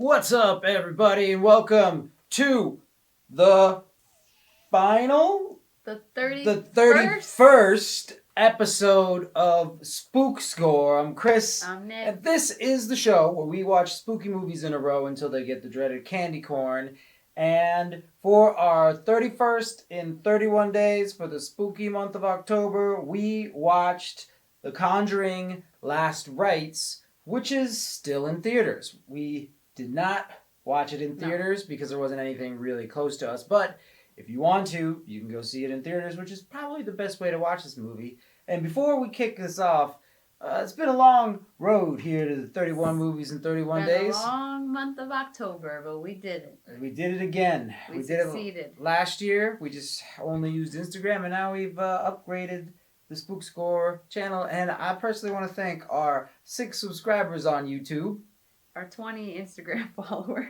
What's up, everybody, and welcome to the final, The the 31st 31st episode of Spook Score. I'm Chris, I'm Nick. and this is the show where we watch spooky movies in a row until they get the dreaded candy corn. And for our 31st in 31 days for the spooky month of October, we watched The Conjuring Last Rites, which is still in theaters. We did not watch it in theaters because there wasn't anything really close to us, but if you want to, you can go see it in theaters, which is probably the best way to watch this movie. And before we kick this off, it's been a long road here to the 31 movies in 31 days. A long month of October, but we did it. We did it again. We succeeded. Did it last year. We just only used Instagram, and now we've upgraded the Spook Score channel. And I personally want to thank our 6 subscribers on YouTube. Our 20 Instagram followers.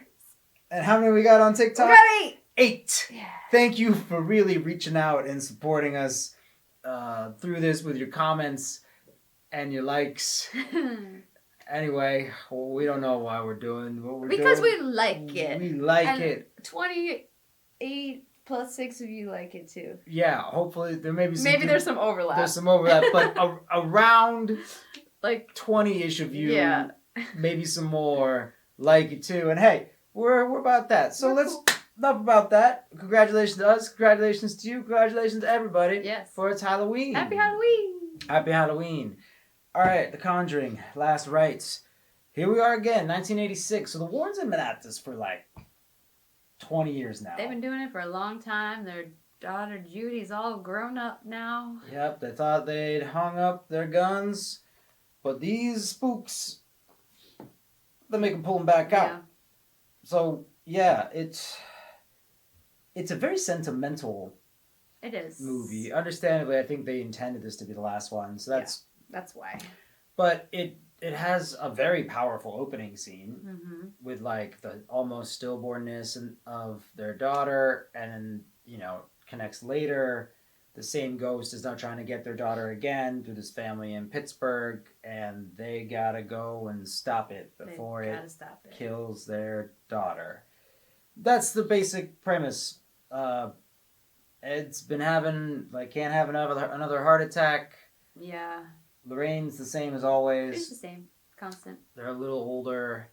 And how many we got on TikTok? We got 8! 8! Yeah. Thank you for really reaching out and supporting us through this with your comments and your likes. Anyway, we don't know why we're doing what we're doing. Because we like it. We like and it. 28 plus 6 of you like it too. Yeah, hopefully there may be some... Maybe there's some overlap. There's some overlap, but around like 20-ish of you, maybe some more like it too. And hey, we're about that. So let's... Cool. Enough about that. Congratulations to us. Congratulations to you. Congratulations to everybody. Yes. For it's Halloween. Happy Halloween. Happy Halloween. All right, The Conjuring, Last Rites. Here we are again, 1986. So the Warrens have been at this for like 20 years now. They've been doing it for a long time. Their daughter Judy's all grown up now. Yep, they thought they'd hung up their guns, but these spooks, they make them pull them back out. Yeah. So yeah, it's a very sentimental movie. Understandably, I think they intended this to be the last one, so that's why. But it has a very powerful opening scene with like the almost stillbornness of their daughter, and connects later. The same ghost is now trying to get their daughter again through this family in Pittsburgh, and they gotta go and stop it before it kills their daughter. That's the basic premise. Ed's been can't have another heart attack. Yeah. Lorraine's the same as always. It's the same. Constant. They're a little older.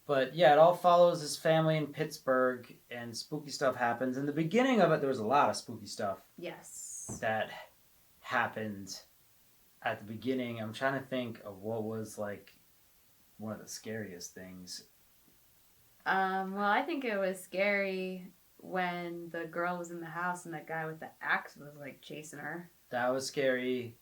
But yeah, it all follows this family in Pittsburgh, and spooky stuff happens. In the beginning of it, there was a lot of spooky stuff. Yes. That happened at the beginning. I'm trying to think of what was like one of the scariest things. Well, I think it was scary when the girl was in the house and that guy with the axe was like chasing her. That was scary.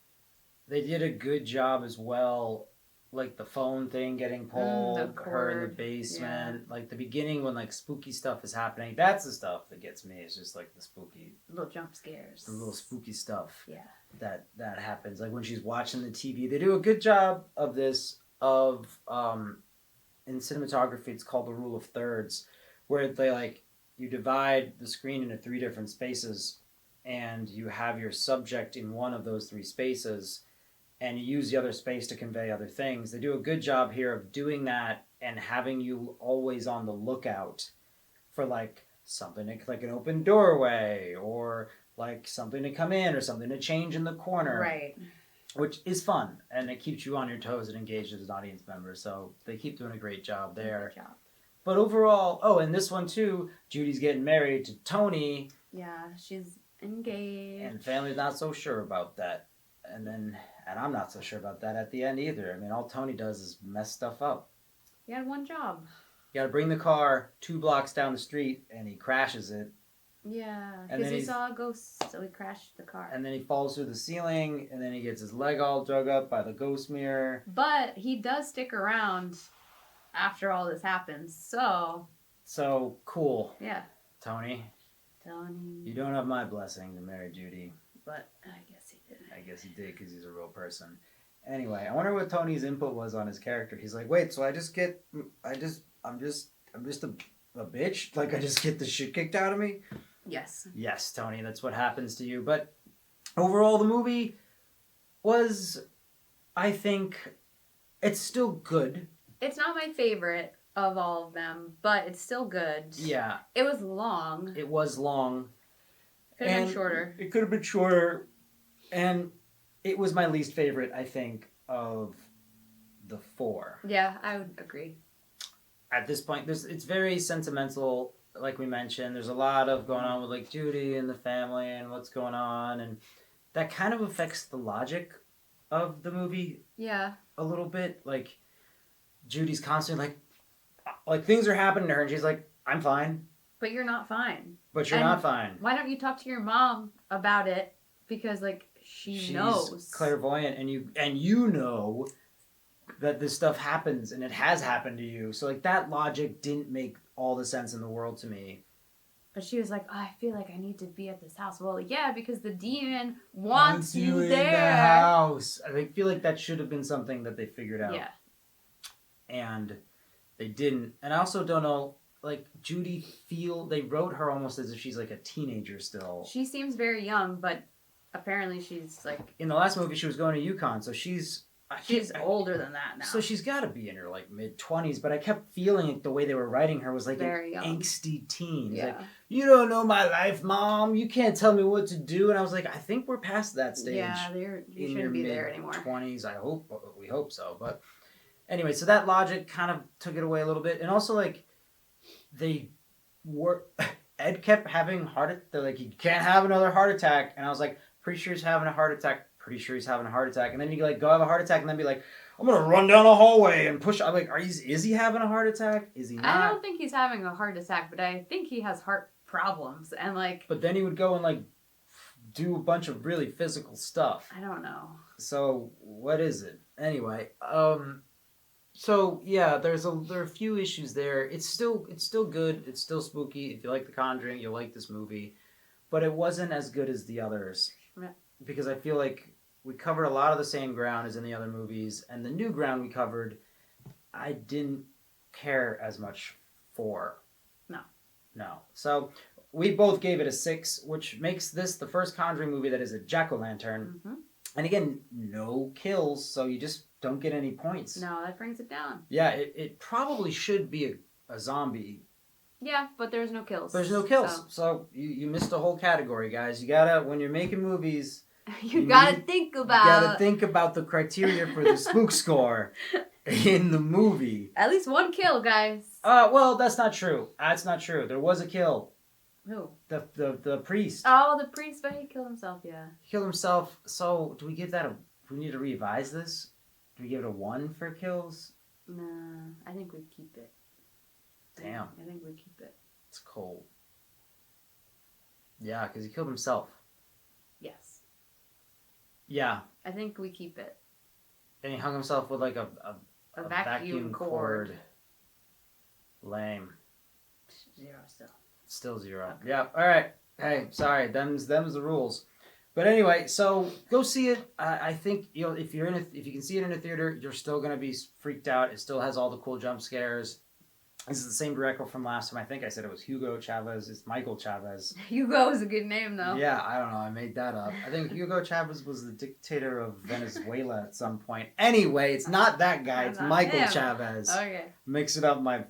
They did a good job as well, like the phone thing getting pulled, her in the basement, like the beginning when like spooky stuff is happening. That's the stuff that gets me. It's just like the spooky little jump scares, the little spooky stuff. Yeah, that happens. Like when she's watching the TV, they do a good job of this. In cinematography, it's called the rule of thirds, where they you divide the screen into 3 different spaces, and you have your subject in one of those 3 spaces, and you use the other space to convey other things. They do a good job here of doing that and having you always on the lookout for like something like an open doorway, or like something to come in, or something to change in the corner. Right. Which is fun, and it keeps you on your toes and engaged as an audience member. So they keep doing a great job there. Good job. But overall, and this one too, Judy's getting married to Tony. Yeah, she's engaged. And family's not so sure about that. And I'm not so sure about that at the end either. I mean, all Tony does is mess stuff up. He had one job. You gotta bring the car 2 blocks down the street, and he crashes it. Yeah, because he saw a ghost, so he crashed the car. And then he falls through the ceiling, and then he gets his leg all dug up by the ghost mirror. But he does stick around after all this happens, so... So, cool. Yeah. Tony. You don't have my blessing to marry Judy. But I guess he did. I guess he did, because he's a real person. Anyway, I wonder what Tony's input was on his character. He's like, wait, so I'm just a bitch? Like, I just get the shit kicked out of me? Yes. Yes, Tony, that's what happens to you. But overall, the movie was, I think, it's still good. It's not my favorite, of all of them, but it's still good. Yeah. It was long. It was long. Could have been shorter. It could have been shorter. And it was my least favorite, I think, of the 4. Yeah, I would agree. At this point, it's very sentimental, like we mentioned. There's a lot of going on with like Judy and the family and what's going on, and that kind of affects the logic of the movie. Yeah. A little bit. Like Judy's constantly like things are happening to her, and she's like, "I'm fine." But you're not fine. But you're not fine. Why don't you talk to your mom about it? Because like she's knows. Clairvoyant, and you know that this stuff happens and it has happened to you. So like that logic didn't make all the sense in the world to me. But she was like, oh, I feel like I need to be at this house. Well, yeah, because the demon wants you there. In the house. I feel like that should have been something that they figured out. Yeah. And they didn't. And I also don't know, like Judy they wrote her almost as if she's like a teenager still. She seems very young, but apparently she's like... In the last movie, she was going to Yukon, so she's older than that now. So she's got to be in her like mid-20s, but I kept feeling like the way they were writing her was like very an young. Angsty teen. Yeah. Like, you don't know my life, Mom. You can't tell me what to do. And I was like, I think we're past that stage. Yeah, you shouldn't be there anymore. 20s, we hope so. But anyway, so that logic kind of took it away a little bit. And also like Ed kept having they're like, you can't have another heart attack. And I was like, pretty sure he's having a heart attack. Pretty sure he's having a heart attack. And then you like go have a heart attack and then be like, I'm gonna run down a hallway and push. I'm like, is he having a heart attack? Is he not? I don't think he's having a heart attack, but I think he has heart problems and like. But then he would go and like do a bunch of really physical stuff. I don't know. So what is it anyway? So yeah, there are a few issues there. It's still good. It's still spooky. If you like The Conjuring, you'll like this movie, but it wasn't as good as the others because I feel like we covered a lot of the same ground as in the other movies, and the new ground we covered, I didn't care as much for. No. So we both gave it a 6, which makes this the first Conjuring movie that is a jack-o'-lantern. Mm-hmm. And again, no kills, so you just don't get any points. No, that brings it down. Yeah, it probably should be a zombie. Yeah, but there's no kills. There's no kills. So you missed a whole category, guys. You gotta, when you're making movies... You gotta think about the criteria for the spook score in the movie. At least one kill, guys. Well, that's not true. That's not true. There was a kill. Who? The priest. Oh, the priest, but he killed himself, yeah. He killed himself. So, do we give that do we need to revise this? Do we give it a 1 for kills? Nah, I think we keep it. Damn. I think we keep it. It's cold. Yeah, because he killed himself. Yes. Yeah. I think we keep it. And he hung himself with like a vacuum cord. Lame. 0 still. Still 0. Okay. Yeah. All right. Hey, sorry. Them's the rules. But anyway, so go see it. I think if you can see it in a theater, you're still gonna be freaked out. It still has all the cool jump scares. This is the same director from last time. I think I said it was Hugo Chavez. It's Michael Chavez. Hugo is a good name, though. Yeah, I don't know. I made that up. I think Hugo Chavez was the dictator of Venezuela at some point. Anyway, it's not that guy. It's Michael Chavez. Okay. Mix it up. My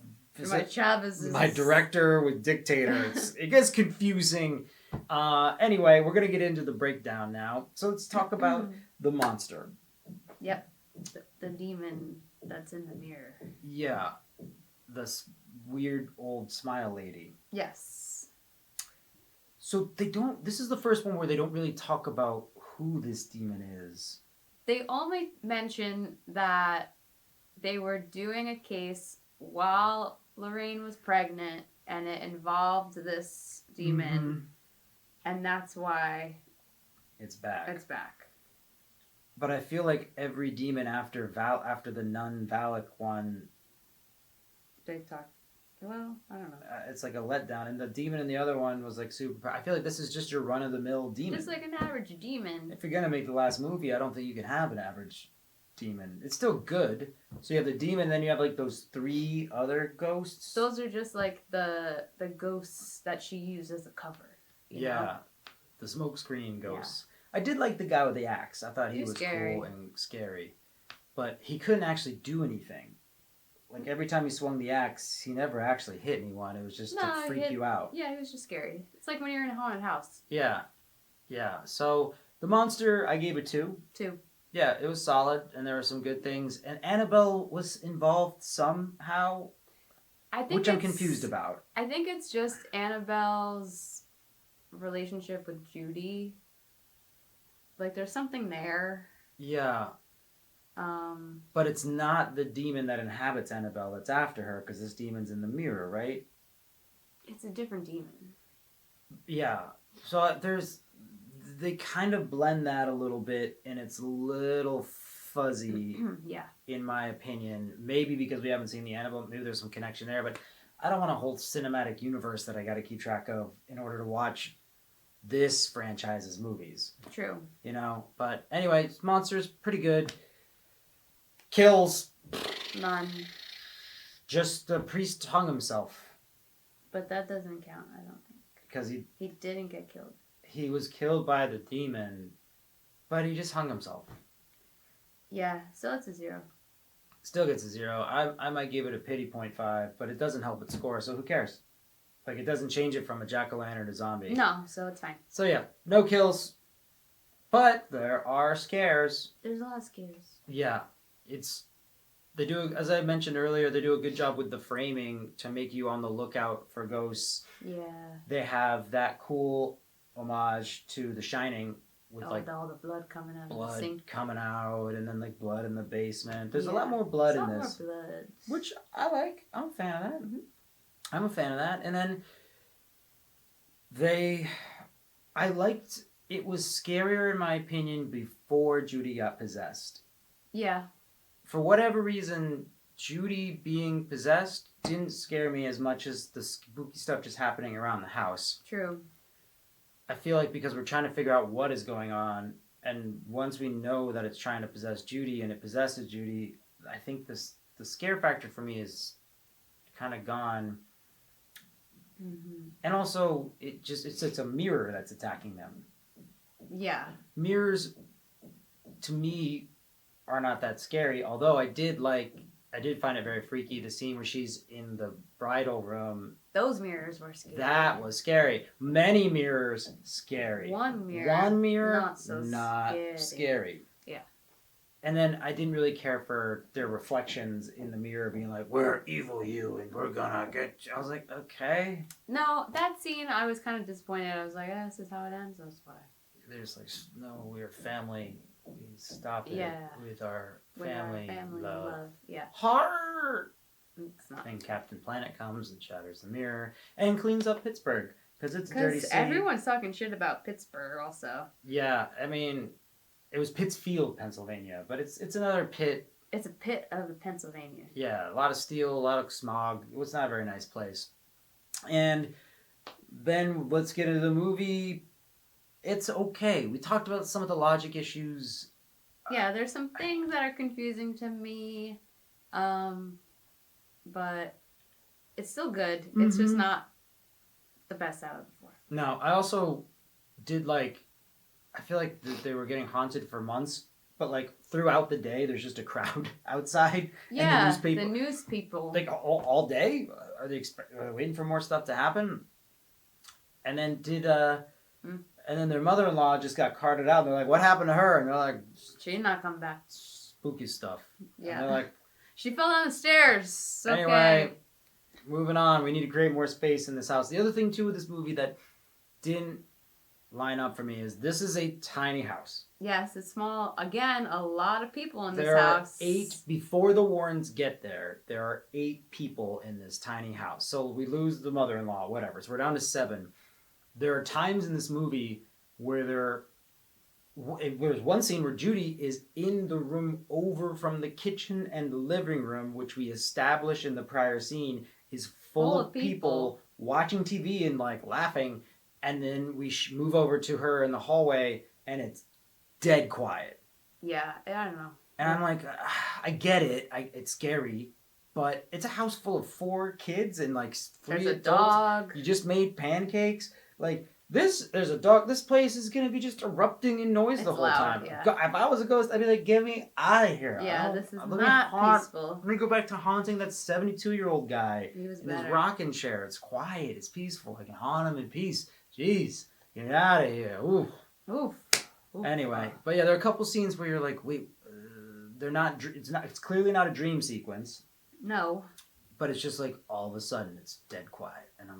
Chavez is... My director with dictator. It gets confusing. Anyway, we're going to get into the breakdown now. So let's talk about the monster. Yep. The demon that's in the mirror. Yeah. This weird old smile lady. Yes. So this is the first one where they don't really talk about who this demon is. They only mention that they were doing a case while Lorraine was pregnant and it involved this demon. Mm-hmm. And that's why it's back. But I feel like every demon after the nun Valak one, they talk. Well, I don't know. It's like a letdown, and the demon in the other one was like super. I feel like this is just your run of the mill demon. Just like an average demon. If you're gonna make the last movie, I don't think you can have an average demon. It's still good. So you have the demon, then you have like those 3 other ghosts. Those are just like the ghosts that she used as a cover. You know? The smokescreen ghosts. Yeah. I did like the guy with the axe. I thought he was scary. Cool and scary, but he couldn't actually do anything. Like every time he swung the axe, he never actually hit anyone. It was just to freak you out. Yeah, it was just scary. It's like when you're in a haunted house. Yeah. Yeah. So the monster, I gave it 2. 2. Yeah, it was solid, and there were some good things. And Annabelle was involved somehow, which I'm confused about. I think it's just Annabelle's relationship with Judy. Like, there's something there. Yeah. But it's not the demon that inhabits Annabelle that's after her, because this demon's in the mirror, right? It's a different demon. Yeah. So they kind of blend that a little bit, and it's a little fuzzy, yeah, in my opinion. Maybe because we haven't seen the Annabelle, maybe there's some connection there, but I don't want a whole cinematic universe that I got to keep track of in order to watch this franchise's movies. True. You know? But anyway, Monsters, pretty good. Kills. None. Just the priest hung himself. But that doesn't count, I don't think. Because he didn't get killed. He was killed by the demon, but he just hung himself. Yeah, still it's a 0. Still gets a 0. I might give it a pity 0.5, but it doesn't help its score, so who cares? Like, it doesn't change it from a jack-o'-lantern to zombie. No, so it's fine. So yeah, no kills, but there are scares. There's a lot of scares. Yeah, they do, as I mentioned earlier, they do a good job with the framing to make you on the lookout for ghosts. Yeah. They have that cool homage to The Shining with all the blood coming out of the sink. Coming out, and then like blood in the basement. There's a lot more blood in this, more blood. which I like. I'm a fan of that. Mm-hmm. I'm a fan of that. And then I liked it was scarier in my opinion before Judy got possessed. Yeah. For whatever reason, Judy being possessed didn't scare me as much as the spooky stuff just happening around the house. True. I feel like because we're trying to figure out what is going on, and once we know that it's trying to possess Judy and it possesses Judy, I think the scare factor for me is kind of gone. Mm-hmm. And also, it's a mirror that's attacking them. Yeah. Mirrors, to me, are not that scary. Although I did find it very freaky, the scene where she's in the bridal room. Those mirrors were scary. That was scary. Many mirrors, scary. One mirror, not so scary. Yeah. And then I didn't really care for their reflections in the mirror being like, "We're evil, you, and we're gonna get you." I was like, okay. No, that scene, I was kind of disappointed. I was like, this is how it ends. That's why. They're just like, "No, we're family. We stop it with our family love." Yeah. Heart! It's not. And Captain Planet comes and shatters the mirror and cleans up Pittsburgh because it's a dirty city. Everyone's talking shit about Pittsburgh also. Yeah, I mean, it was Pittsfield, Pennsylvania, but it's another pit. It's a pit of Pennsylvania. Yeah, a lot of steel, a lot of smog. It was not a very nice place. And then let's get into the movie. It's okay. We talked about some of the logic issues. Yeah, there's some things that are confusing to me. But it's still good. Mm-hmm. It's just not the best out of the 4. No, I also did I feel like they were getting haunted for months, but throughout the day, there's just a crowd outside. Yeah, and the news people. All day? Are they waiting for more stuff to happen? And then and then their mother-in-law just got carted out. And they're like, "What happened to her?" And they're like, "She's not coming back." Spooky stuff. Yeah. And they're like, "She fell down the stairs." Okay. Anyway, moving on. We need to create more space in this house. The other thing, too, with this movie that didn't line up for me is this is a tiny house. Yes, it's small. Again, a lot of people in this There house. are 8, before the Warrens get there are 8 people in this tiny house. So we lose the mother-in-law, whatever. So we're down to 7. There are times in this movie where there's one scene where Judy is in the room over from the kitchen and the living room, which we established in the prior scene is full of people watching TV and laughing. And then we move over to her in the hallway and it's dead quiet. Yeah, I don't know. And I'm like, I get it. It's scary. But it's a house full of 4 kids and 3 There's adults. A dog. You just made pancakes. There's a dog. This place is gonna be just erupting in noise the It's whole loud, time. yeah. If I was a ghost, I'd be like, get me out of here. Yeah, this is let me not peaceful. Let me go back to haunting that 72-year-old guy He was in his better. rocking chair. It's quiet. It's peaceful. I can haunt him in peace. Jeez, get out of here. Ooh. Oof. Anyway, but yeah, there are a couple scenes where you're like, wait, they're not. It's clearly not a dream sequence. No. But it's just like all of a sudden it's dead quiet, and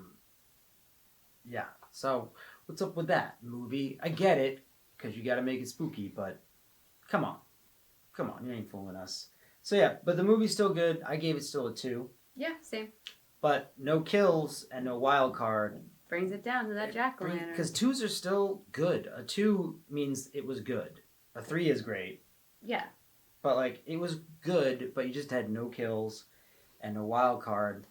yeah. So what's up with that movie? I get it because you got to make it spooky, but come on, you ain't fooling us. So yeah, but the movie's still good. I gave it still a 2. Yeah, same. But no kills and no wild card. Brings it down to that jack-o'-lantern. Because 2s are still good. A 2 means it was good. A 3 is great. Yeah. But like it was good, but you just had no kills and no wild card.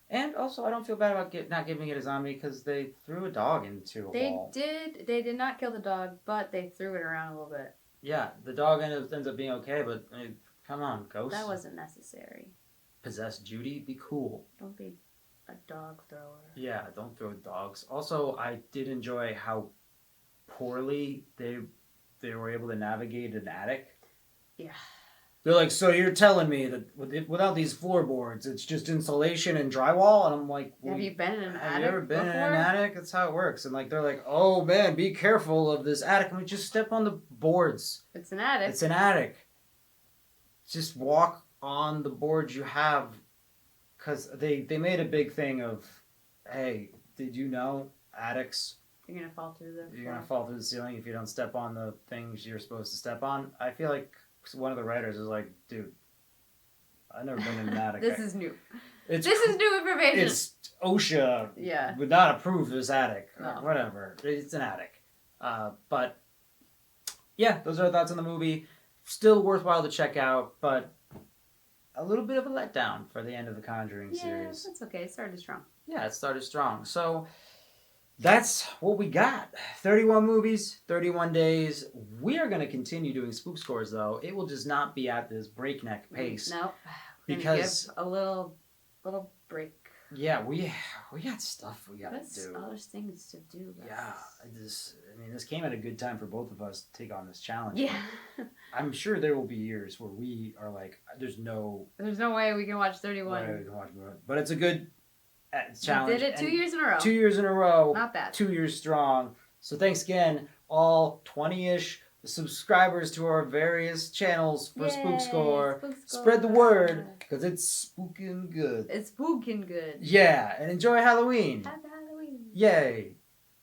And also, I don't feel bad about not giving it a zombie because they threw a dog into a wall. They did not kill the dog, but they threw it around a little bit. Yeah, the dog ends up being okay, but come on, ghost. That wasn't necessary. Possess Judy, be cool. Don't be a dog thrower. Yeah, don't throw dogs. Also, I did enjoy how poorly they were able to navigate an attic. Yeah. They're like, so you're telling me that without these floorboards, it's just insulation and drywall? And I'm like, have you been in an attic Have you ever been in before? an attic? That's how it works. And like, they're like, oh man, be careful of this attic. I mean, just step on the boards. It's an attic. It's an attic. Just walk on the boards you have. Because they made a big thing of, hey, did you know attics? You're going to fall through the You're going to fall through the ceiling if you don't step on the things you're supposed to step on. I feel like one of the writers is like, dude, I've never been in an attic. This is new. This is new information. It's OSHA. Yeah. Would not approve this attic. No. Whatever. It's an attic. But yeah, those are our thoughts on the movie. Still worthwhile to check out, but a little bit of a letdown for the end of the Conjuring series. That's okay. It started strong. Yeah, it started strong. So that's what we got. 31 movies, 31 days. We are going to continue doing spook scores, though. It will just not be at this breakneck pace. Nope. Because give a little break. Yeah, we got stuff we got to That's do. other things to do. Guys. Yeah, this came at a good time for both of us to take on this challenge. Yeah. I'm sure there will be years where we are like, there's no way we can watch 31. way we can watch more. But it's a good challenge. We did it 2 years in a row. 2 years in a row. Not bad. 2 years strong. So thanks again, all 20-ish subscribers to our various channels for Spook Score. Spread the word, because it's spooking good. It's spooking good. Yeah, and enjoy Halloween. Happy Halloween. Yay.